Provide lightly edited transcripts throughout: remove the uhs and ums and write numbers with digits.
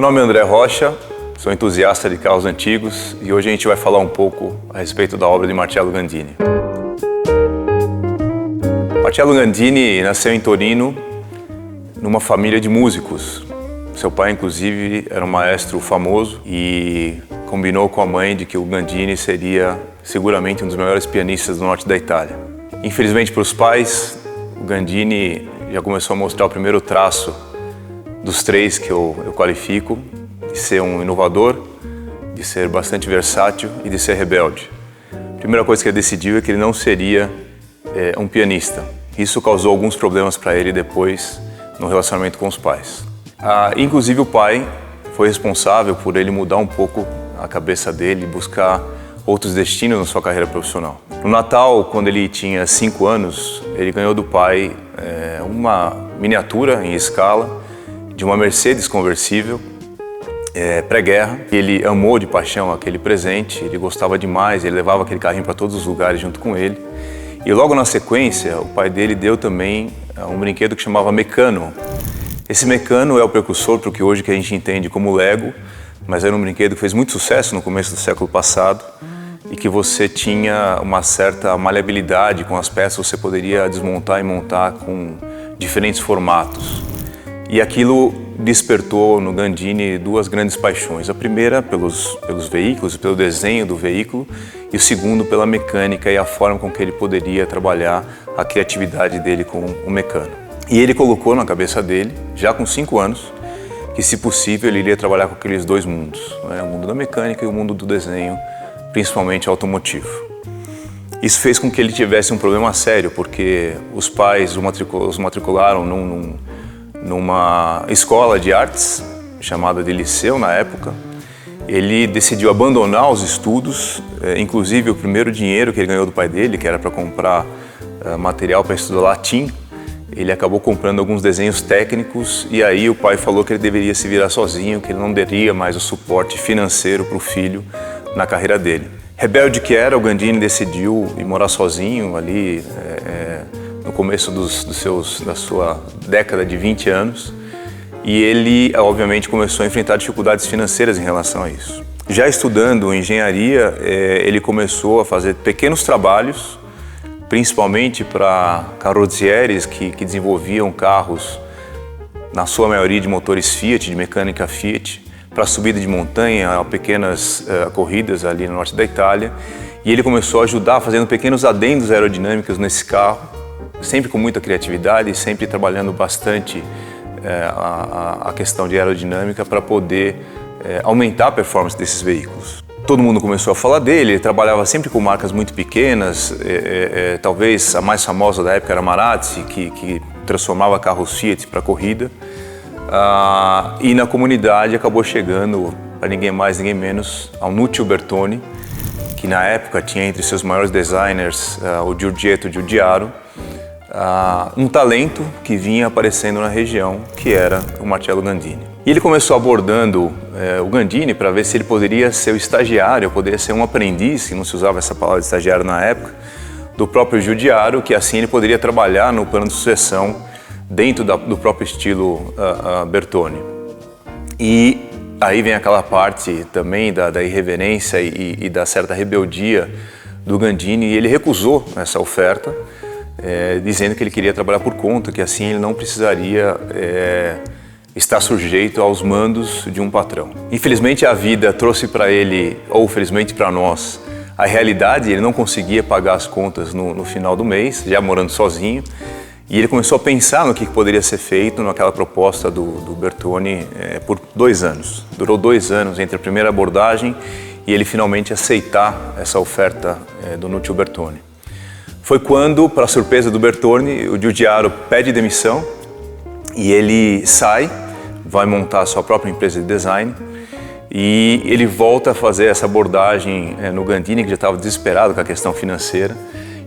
Meu nome é André Rocha, sou entusiasta de carros antigos e hoje a gente vai falar um pouco a respeito da obra de Marcello Gandini. Marcello Gandini nasceu em Torino, numa família de músicos. Seu pai, inclusive, era um maestro famoso e combinou com a mãe de que o Gandini seria seguramente um dos maiores pianistas do norte da Itália. Infelizmente para os pais, o Gandini já começou a mostrar o primeiro traço dos três que eu qualifico, de ser um inovador, de ser bastante versátil e de ser rebelde. A primeira coisa que ele decidiu é que ele não seria um pianista. Isso causou alguns problemas para ele depois no relacionamento com os pais. Inclusive o pai foi responsável por ele mudar um pouco a cabeça dele, buscar outros destinos na sua carreira profissional. No Natal, quando ele tinha 5 anos, ele ganhou do pai uma miniatura em escala de uma Mercedes conversível pré-guerra. Ele amou de paixão aquele presente, ele gostava demais, ele levava aquele carrinho para todos os lugares junto com ele. E logo na sequência, o pai dele deu também um brinquedo que chamava Meccano. Esse Meccano é o precursor para o que hoje a gente entende como Lego, mas era um brinquedo que fez muito sucesso no começo do século passado e que você tinha uma certa maleabilidade com as peças, você poderia desmontar e montar com diferentes formatos. E aquilo despertou no Gandini duas grandes paixões. A primeira pelos veículos, pelo desenho do veículo, e o segundo pela mecânica e a forma com que ele poderia trabalhar a criatividade dele com o Meccano. E ele colocou na cabeça dele, já com 5 anos, que se possível ele iria trabalhar com aqueles dois mundos, né? O mundo da mecânica e o mundo do desenho, principalmente automotivo. Isso fez com que ele tivesse um problema sério, porque os pais os matricularam numa escola de artes, chamada de liceu na época. Ele decidiu abandonar os estudos, inclusive o primeiro dinheiro que ele ganhou do pai dele, que era para comprar material para estudar latim, ele acabou comprando alguns desenhos técnicos e aí o pai falou que ele deveria se virar sozinho, que ele não daria mais o suporte financeiro para o filho na carreira dele. Rebelde que era, o Gandini decidiu ir morar sozinho ali no começo da sua década de 20 anos e ele, obviamente, começou a enfrentar dificuldades financeiras em relação a isso. Já estudando engenharia, ele começou a fazer pequenos trabalhos, principalmente para carrozzieri que desenvolviam carros, na sua maioria de motores Fiat, de mecânica Fiat, para subida de montanha, pequenas corridas ali no norte da Itália. E ele começou a ajudar fazendo pequenos adendos aerodinâmicos nesse carro, sempre com muita criatividade, sempre trabalhando bastante a questão de aerodinâmica para poder aumentar a performance desses veículos. Todo mundo começou a falar dele, ele trabalhava sempre com marcas muito pequenas, talvez a mais famosa da época era a Marazzi, que transformava carros Fiat para corrida. E na comunidade acabou chegando, para ninguém mais, ninguém menos, ao Nuccio Bertoni, que na época tinha entre seus maiores designers o Giorgetto Giugiaro, um talento que vinha aparecendo na região, que era o Marcello Gandini. E ele começou abordando o Gandini para ver se ele poderia ser o estagiário, poderia ser um aprendiz, que não se usava essa palavra de estagiário na época, do próprio Giugiaro, que assim ele poderia trabalhar no plano de sucessão dentro do próprio estilo Bertoni. E aí vem aquela parte também da irreverência e da certa rebeldia do Gandini, e ele recusou essa oferta, dizendo que ele queria trabalhar por conta, que assim ele não precisaria estar sujeito aos mandos de um patrão. Infelizmente a vida trouxe para ele, ou felizmente para nós, a realidade. Ele não conseguia pagar as contas no final do mês, já morando sozinho, e ele começou a pensar no que poderia ser feito naquela proposta do Bertoni por 2 anos. Durou 2 anos entre a primeira abordagem e ele finalmente aceitar essa oferta do Nuccio Bertoni. Foi quando, para a surpresa do Bertoni, o Giugiaro pede demissão e ele sai, vai montar a sua própria empresa de design e ele volta a fazer essa abordagem no Gandini, que já estava desesperado com a questão financeira.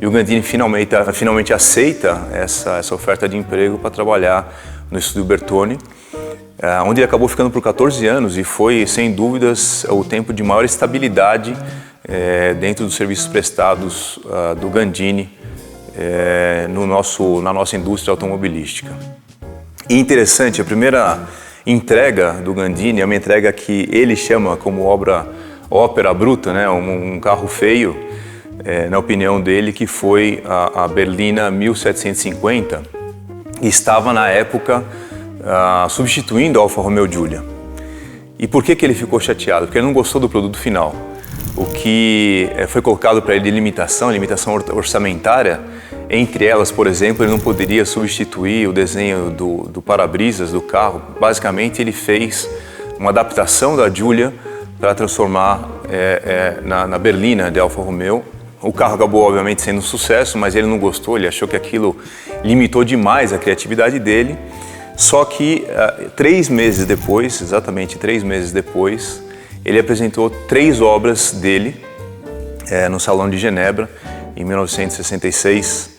E o Gandini finalmente aceita essa oferta de emprego para trabalhar no estúdio Bertoni, onde ele acabou ficando por 14 anos e foi, sem dúvidas, o tempo de maior estabilidade dentro dos serviços prestados do Gandini na nossa indústria automobilística. E interessante, a primeira entrega do Gandini é uma entrega que ele chama como ópera bruta, né? Um carro feio, na opinião dele, que foi a Berlina 1750, e estava na época substituindo a Alfa Romeo Giulia. E por que ele ficou chateado? Porque ele não gostou do produto final. O que foi colocado para ele de limitação orçamentária, entre elas, por exemplo, ele não poderia substituir o desenho do para-brisas do carro. Basicamente, ele fez uma adaptação da Giulia para transformar na Berlina de Alfa Romeo. O carro acabou, obviamente, sendo um sucesso, mas ele não gostou, ele achou que aquilo limitou demais a criatividade dele. Só que 3 meses depois, exatamente 3 meses depois, ele apresentou 3 obras dele no Salão de Genebra, em 1966,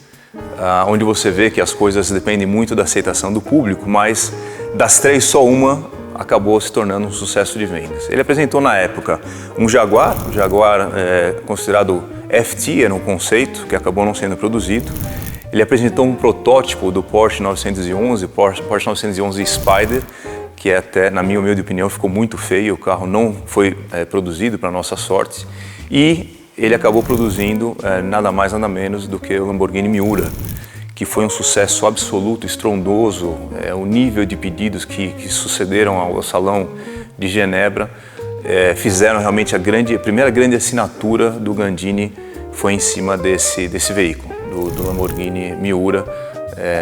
onde você vê que as coisas dependem muito da aceitação do público, mas das 3, só uma acabou se tornando um sucesso de vendas. Ele apresentou na época um Jaguar, o Jaguar considerado FT, era um conceito que acabou não sendo produzido. Ele apresentou um protótipo do Porsche 911, Porsche 911 Spider, que até, na minha humilde opinião, ficou muito feio, o carro não foi produzido para nossa sorte. E ele acabou produzindo nada mais nada menos do que o Lamborghini Miura, que foi um sucesso absoluto, estrondoso. O nível de pedidos que sucederam ao Salão de Genebra fizeram realmente a primeira grande assinatura do Gandini foi em cima desse veículo, do Lamborghini Miura,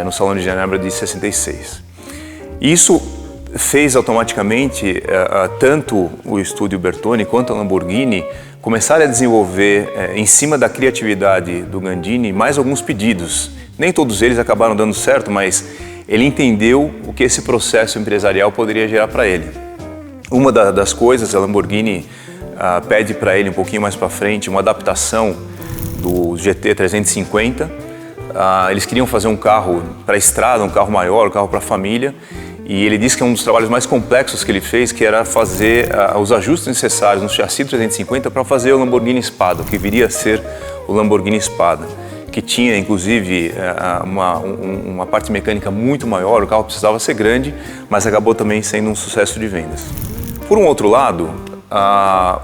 no Salão de Genebra de 66. Isso fez automaticamente tanto o estúdio Bertone quanto a Lamborghini começarem a desenvolver, em cima da criatividade do Gandini, mais alguns pedidos. Nem todos eles acabaram dando certo, mas ele entendeu o que esse processo empresarial poderia gerar para ele. Uma das coisas, a Lamborghini pede para ele um pouquinho mais para frente uma adaptação do GT 350. Eles queriam fazer um carro para a estrada, um carro maior, um carro para a família. E ele disse que é um dos trabalhos mais complexos que ele fez, que era fazer os ajustes necessários no chassi do 350 para fazer o Lamborghini Spada, que viria a ser o Lamborghini Spada, que tinha inclusive uma parte mecânica muito maior. O carro precisava ser grande, mas acabou também sendo um sucesso de vendas. Por um outro lado,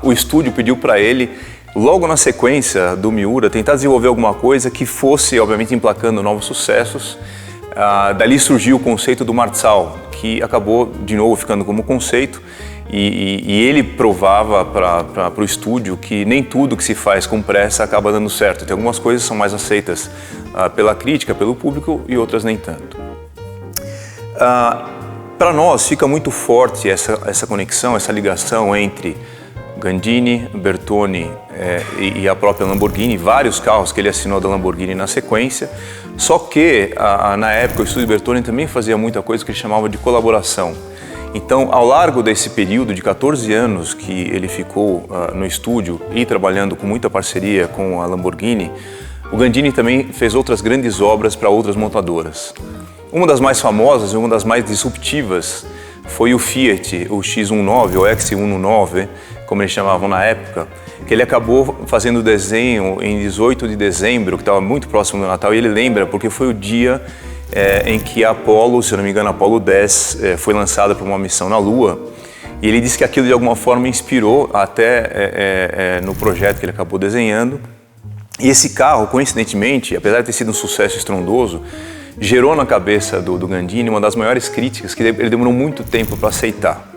o estúdio pediu para ele, logo na sequência do Miura, tentar desenvolver alguma coisa que fosse, obviamente, emplacando novos sucessos. Dali surgiu o conceito do Marzal, que acabou de novo ficando como conceito, e ele provava para o estúdio que nem tudo que se faz com pressa acaba dando certo. Tem algumas coisas que são mais aceitas pela crítica, pelo público, e outras nem tanto. Para nós fica muito forte essa conexão, essa ligação entre Gandini, Bertone e a própria Lamborghini, vários carros que ele assinou da Lamborghini na sequência. Só que, na época, o estúdio Bertone também fazia muita coisa que ele chamava de colaboração. Então, ao largo desse período de 14 anos que ele ficou no estúdio e trabalhando com muita parceria com a Lamborghini, o Gandini também fez outras grandes obras para outras montadoras. Uma das mais famosas e uma das mais disruptivas foi o Fiat, o X19 ou X19, como eles chamavam na época, que ele acabou fazendo o desenho em 18 de dezembro, que estava muito próximo do Natal, e ele lembra porque foi o dia em que a Apollo, se eu não me engano, a Apollo 10 foi lançada para uma missão na Lua, e ele disse que aquilo de alguma forma inspirou até no projeto que ele acabou desenhando. E esse carro, coincidentemente, apesar de ter sido um sucesso estrondoso, gerou na cabeça do Gandini uma das maiores críticas que ele demorou muito tempo para aceitar.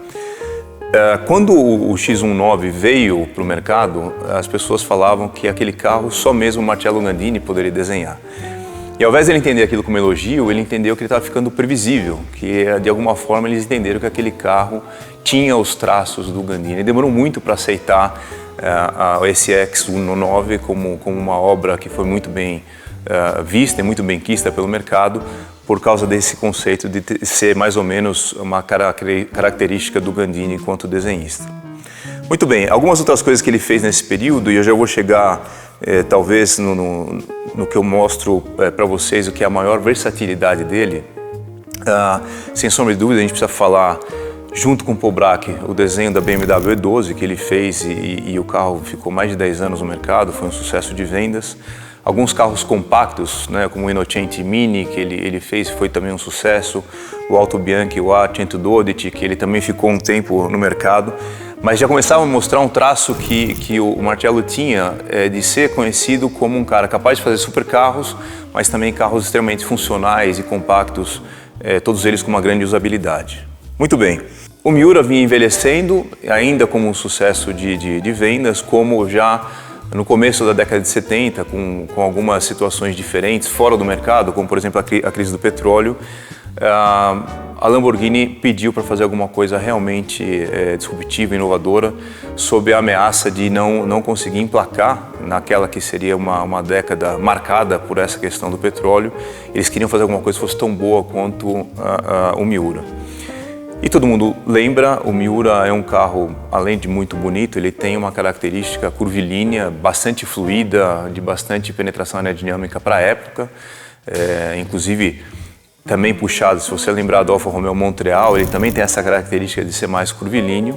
Quando o X19 veio para o mercado, as pessoas falavam que aquele carro só mesmo o Marcello Gandini poderia desenhar. E ao invés de ele entender aquilo como elogio, ele entendeu que ele estava ficando previsível, que de alguma forma eles entenderam que aquele carro tinha os traços do Gandini. Ele demorou muito para aceitar esse X19 como uma obra que foi muito bem vista e muito bem quista pelo mercado, por causa desse conceito de ser mais ou menos uma característica do Gandini enquanto desenhista. Muito bem, algumas outras coisas que ele fez nesse período, e eu já vou chegar talvez no que eu mostro para vocês o que é a maior versatilidade dele. Sem sombra de dúvida, a gente precisa falar, junto com o Paul Bracq, o desenho da BMW E12 que ele fez, e o carro ficou mais de 10 anos no mercado, foi um sucesso de vendas. alguns carros compactos, né, como o Innocenti Mini, que ele fez, foi também um sucesso, o Alto Bianchi, o A112, que ele também ficou um tempo no mercado, mas já começava a mostrar um traço que o Marcello tinha de ser conhecido como um cara capaz de fazer supercarros, mas também carros extremamente funcionais e compactos, todos eles com uma grande usabilidade. Muito bem. O Miura vinha envelhecendo, ainda como um sucesso de vendas, como já no começo da década de 70, com algumas situações diferentes fora do mercado, como por exemplo a crise do petróleo, a Lamborghini pediu para fazer alguma coisa realmente disruptiva, inovadora, sob a ameaça de não conseguir emplacar naquela que seria uma década marcada por essa questão do petróleo. Eles queriam fazer alguma coisa que fosse tão boa quanto o Miura. E todo mundo lembra, o Miura é um carro, além de muito bonito, ele tem uma característica curvilínea, bastante fluida, de bastante penetração aerodinâmica para a época. Inclusive, também puxado, se você lembrar do Alfa Romeo Montreal, ele também tem essa característica de ser mais curvilíneo.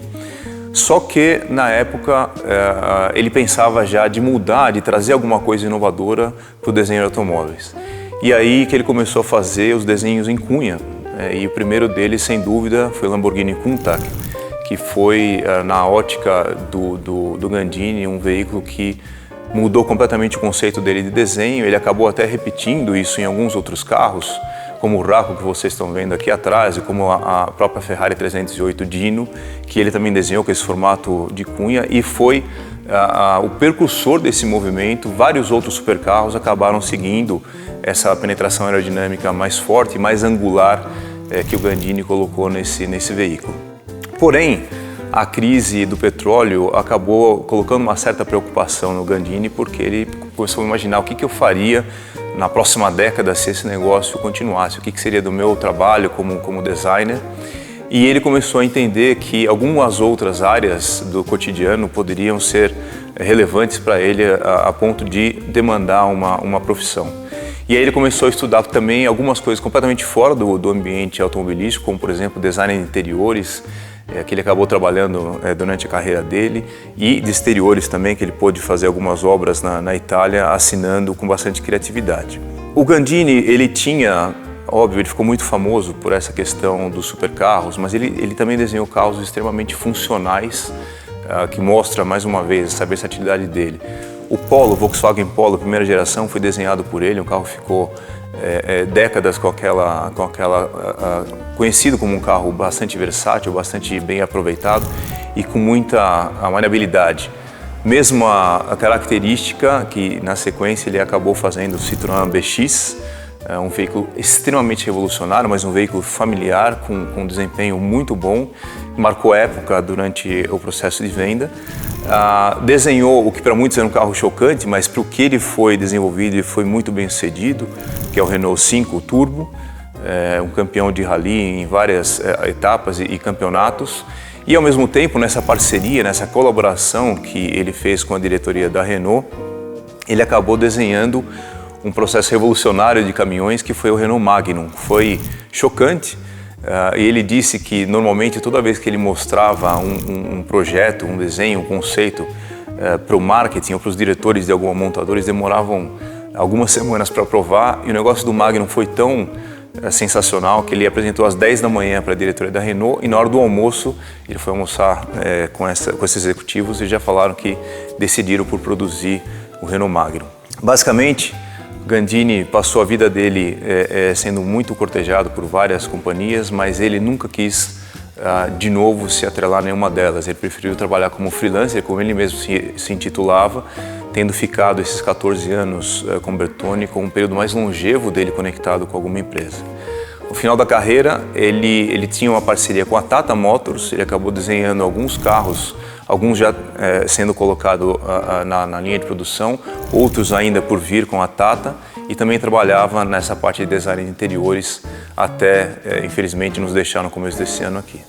Só que, na época, ele pensava já de mudar, de trazer alguma coisa inovadora para o desenho de automóveis. E aí que ele começou a fazer os desenhos em cunha. E o primeiro deles, sem dúvida, foi o Lamborghini Countach, que foi, na ótica do Gandini, um veículo que mudou completamente o conceito dele de desenho. Ele acabou até repetindo isso em alguns outros carros, como o Raco que vocês estão vendo aqui atrás, e como a própria Ferrari 308 Dino, que ele também desenhou com esse formato de cunha e foi o precursor desse movimento. Vários outros supercarros acabaram seguindo essa penetração aerodinâmica mais forte e mais angular que o Gandini colocou nesse veículo. Porém, a crise do petróleo acabou colocando uma certa preocupação no Gandini, porque ele começou a imaginar o que eu faria na próxima década se esse negócio continuasse, o que seria do meu trabalho como designer. E ele começou a entender que algumas outras áreas do cotidiano poderiam ser relevantes para ele a ponto de demandar uma profissão. E aí ele começou a estudar também algumas coisas completamente fora do ambiente automobilístico, como por exemplo design de interiores, que ele acabou trabalhando durante a carreira dele, e de exteriores também, que ele pôde fazer algumas obras na Itália, assinando com bastante criatividade. O Gandini, ele tinha, óbvio, ele ficou muito famoso por essa questão dos supercarros, mas ele também desenhou carros extremamente funcionais, que mostra mais uma vez essa versatilidade dele. O Polo, Volkswagen Polo, primeira geração, foi desenhado por ele, um carro que ficou décadas conhecido como um carro bastante versátil, bastante bem aproveitado e com muita maleabilidade. Mesmo a característica que na sequência ele acabou fazendo o Citroën BX, um veículo extremamente revolucionário, mas um veículo familiar com um desempenho muito bom, marcou época durante o processo de venda. Desenhou o que para muitos era um carro chocante, mas para o que ele foi desenvolvido, ele foi muito bem sucedido, que é o Renault 5 Turbo, um campeão de rally em várias etapas e campeonatos. E ao mesmo tempo, nessa parceria, nessa colaboração que ele fez com a diretoria da Renault, ele acabou desenhando um processo revolucionário de caminhões que foi o Renault Magnum. Foi chocante. E ele disse que normalmente toda vez que ele mostrava um projeto, um desenho, um conceito para o marketing ou para os diretores de alguma montadora, eles demoravam algumas semanas para aprovar, e o negócio do Magnum foi tão sensacional que ele apresentou às 10 da manhã para a diretoria da Renault, e na hora do almoço ele foi almoçar com esses executivos e já falaram que decidiram por produzir o Renault Magnum. Basicamente, Gandini passou a vida dele sendo muito cortejado por várias companhias, mas ele nunca quis de novo se atrelar a nenhuma delas. Ele preferiu trabalhar como freelancer, como ele mesmo se intitulava, tendo ficado esses 14 anos com Bertone, com um período mais longevo dele conectado com alguma empresa. No final da carreira, ele tinha uma parceria com a Tata Motors, ele acabou desenhando alguns carros, alguns já sendo colocados na linha de produção, outros ainda por vir com a Tata, e também trabalhava nessa parte de design de interiores até, infelizmente, nos deixar no começo desse ano aqui.